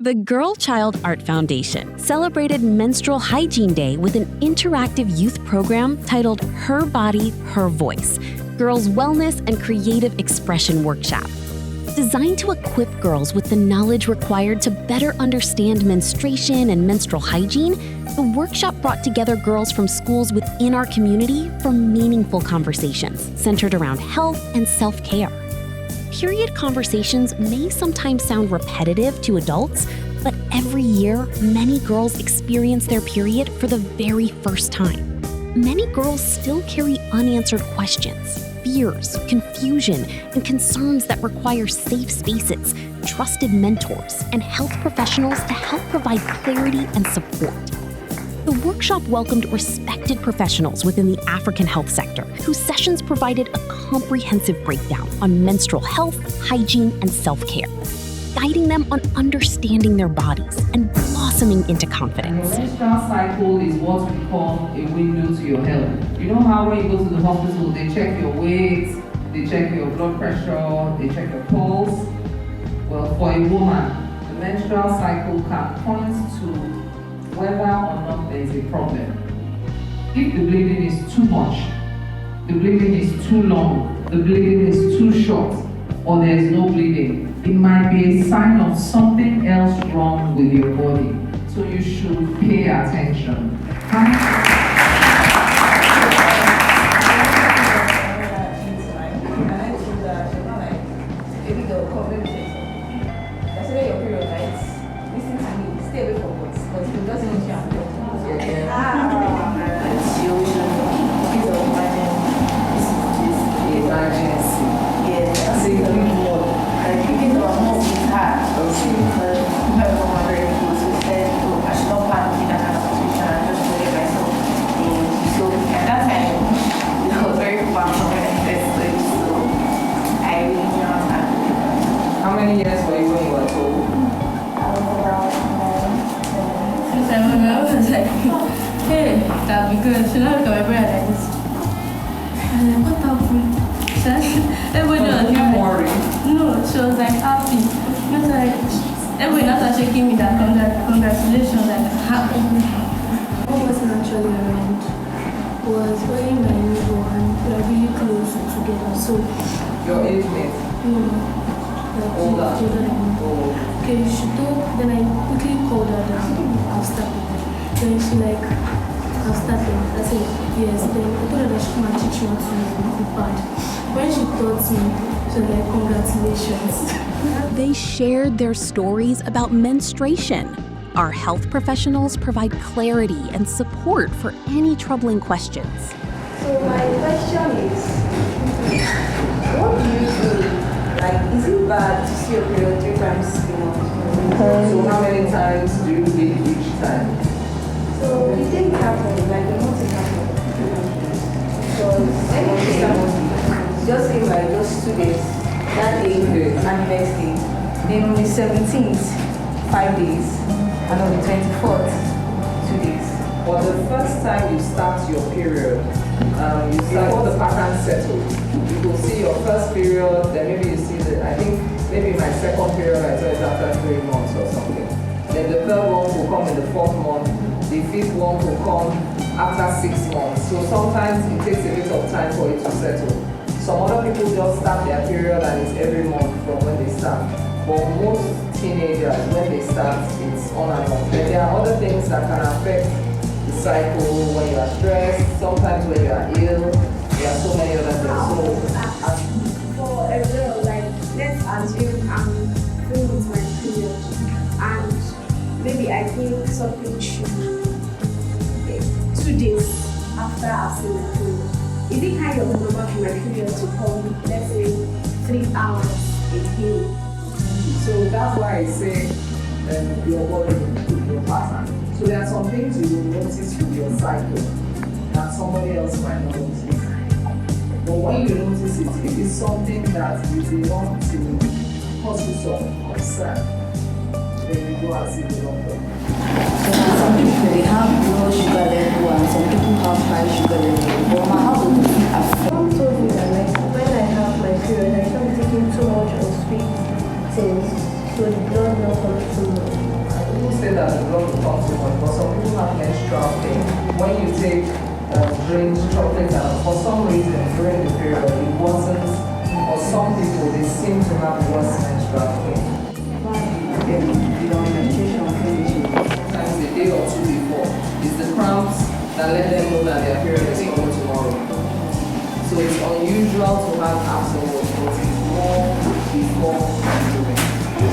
The Girl Child Art Foundation celebrated Menstrual Hygiene Day with an interactive youth program titled Her Body, Her Voice, Girls' Wellness and Creative Expression Workshop. Designed to equip girls with the knowledge required to better understand menstruation and menstrual hygiene, the workshop brought together girls from schools within our community for meaningful conversations centered around health and self-care. Period conversations may sometimes sound repetitive to adults, but every year, many girls experience their period for the very first time. Many girls still carry unanswered questions, fears, confusion, and concerns that require safe spaces, trusted mentors, and health professionals to help provide clarity and support. The workshop welcomed respected professionals within the African health sector, whose sessions provided a comprehensive breakdown on menstrual health, hygiene, and self-care, guiding them on understanding their bodies and blossoming into confidence. The menstrual cycle is what we call a window to your health. You know how when you go to the hospital, they check your weight, they check your blood pressure, they check your pulse? Well, for a woman, the menstrual cycle can point to whether or not there is a problem. If the bleeding is too much, the bleeding is too long, the bleeding is too short, or there is no bleeding, it might be a sign of something else wrong with your body. So you should pay attention. How many years were you when you were told? I was like, hey, that'll be good. Should I look at my brother like this? And then, what happened? Everybody was worried. No, she was like happy. She was like, everybody not shaking me that congratulations, like happy. What wasn't actually around was when my neighbor and we are really close together. So, Your age mate? Older. Okay, she told, then I quickly called her that I'll start. Then she like, I'll start. I said, yes. Then I told her that she come and teach me how to bad. When she taught me, she was like, congratulations. They shared their stories about menstruation. Our health professionals provide clarity and support for any troubling questions. So my question is, what do you do? Like, is it bad to see your period 3 times a month? So how many times do you bleed each time? So it didn't happen, like the month it happened. So just say like just 2 days, that day and the next day. Then on the 17th, 5 days, and on the 24th, 2 days. For the first time you start your period, you start all the pattern settled. You will see your first period, then maybe you see I think maybe my second period I saw is after 3 months or something. Then the third one will come in the 4th month, the 5th one will come after 6 months. So sometimes it takes a bit of time for it to settle. Some other people just start their period and it's every month from when they start. But most teenagers, when they start, it's on and off. Then there are other things that can affect the cycle when you are stressed, sometimes when you are ill. There are so many other things. So, for a girl, like, let's assume I'm through with my period and maybe I think something should be 2 days after I've seen my period. Is it kind of normal for my period to come, let's say, 3 hours a day? So that's why I say your body, your pattern. So there are some things you will notice with your cycle that somebody else might not notice. But when you notice it, if it's something that you belong to cause you some concern, then you go and see the doctor. Some people they have low sugar level and some people have high sugar level. But how does it affect? Someone told me that like when I have my period, I start taking too much of sweet things, so the blood not comes too much. that the blood will come too much, but some people have menstrual pain. When you take drink chocolate and for some reason during the period it wasn't, or some people they seem to have worse menstrual pain. Sometimes a day or two before. It's the cramps that let them know that their period is coming tomorrow. So it's unusual to have afterwards, but it's more before and during. The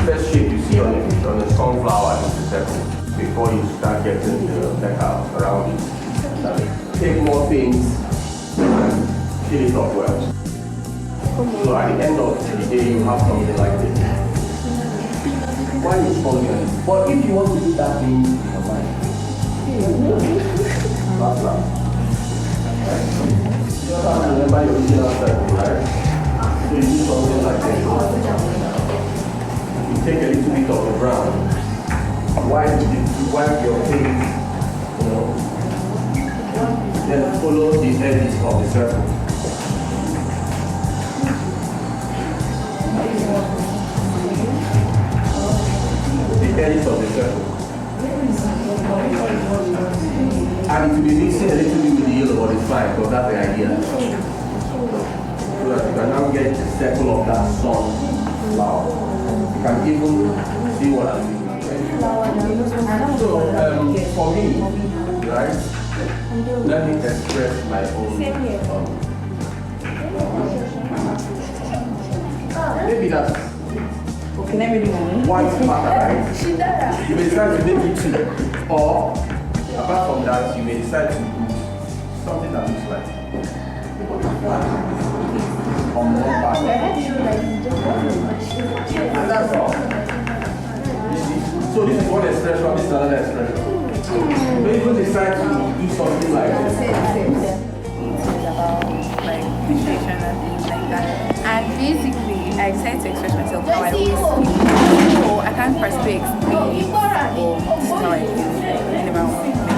first shape you see on the sunflower is the circle before you start getting the decal around it. Take more things and fill it up well. So at the end of the day you have something like this. Why is functioning? But if you want to do that thing in your mind, last. Right? You have to remember your original circle, right? So you do something like this. You take a little bit of the brown, wipe your face, then follow the edges of the circle. The edges of the circle. And it will be mixing a little bit with the yellow, but it's fine, because that's the idea. So that you can now get the circle of that sunflower. You can even see what I'm doing. So, for me, right, let me express my own. Maybe that's one matter, right? You may decide to make it two. Or, apart from that, you may decide to do something that looks like on one part. And that's all. You see? So this is one expression, this is another expression. You may even decide to do something like this. It's about like menstruation and things like that. And basically, I decided to express myself how I always feel. So I can't personally explain this is how I feel whenever I'm menstruating.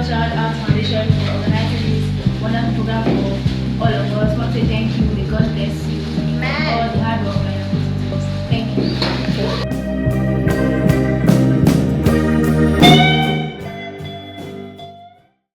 Child Art Foundation for organizing this wonderful program for all of us.